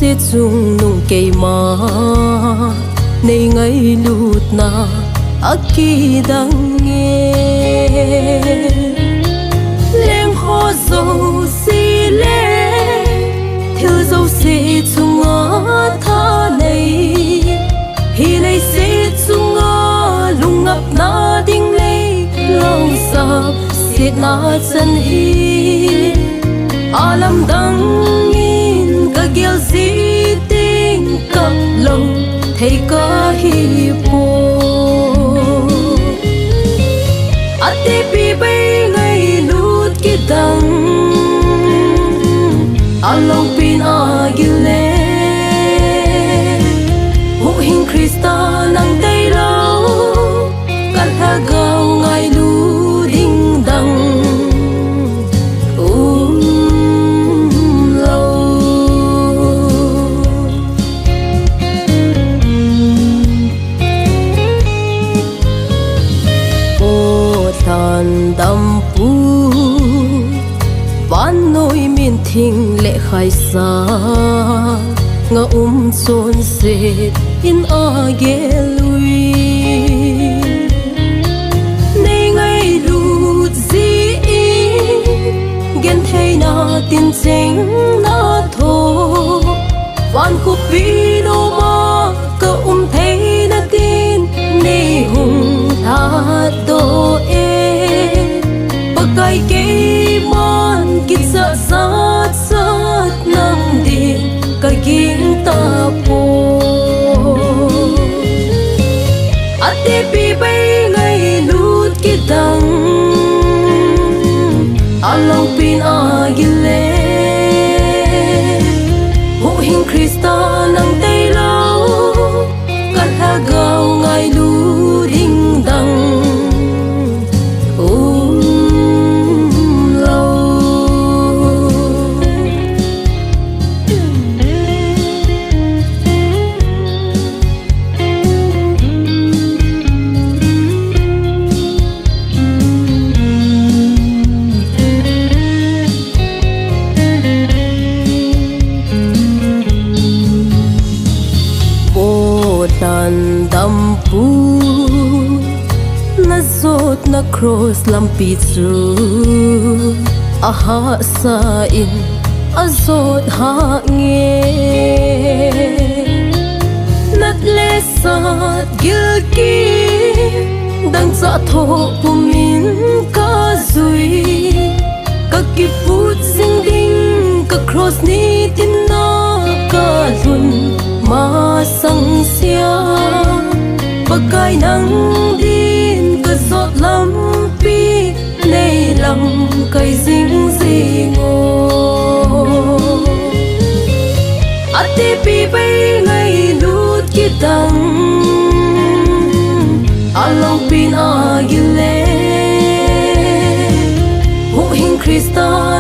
sẽ chung nung cây mà nay ngày lụt na aki đang nghe lên hoa dâu xì lê thiếu dâu xì chung ngõ tha này hi lấy xì chung ngõ lung ngập na đinh lấy lâu sập xịt na chân hi alam đang gieo dĩ tình cặp lòng thấy có hi bồ ate bi bay ngày lút ki đằng along pin agile hụ hình Krista nang tay lâu kan tha gao ngày lu đinh đằng đam pu van nôi miền thinh lệ khai xa nga chôn sệt in a ghé lui nay ngày lụt gì ghen thay na tin chính na thô van khúc vi đô ma cơ thấy na tin nay hùng tha tô cái cây man kít sa sát sát nang đi cái kín ta po ate bi bay ngày lút ki đằng along pin agile hụ hình Krista nang tay lâu kan tha gao ngày lu đinh đằng đam pu na zot na cross lampi chu aha sa in azot ha nge nat le sat gilki dang sa tho pumin ka zui ka ki put sing ding ka cross ni tin na ka lun ma sang sia bagai nang din ka zot lam pi nei lam kai ding zi ngo ate pi bay ngày lút ki đằng along pin agile hụ hình Krista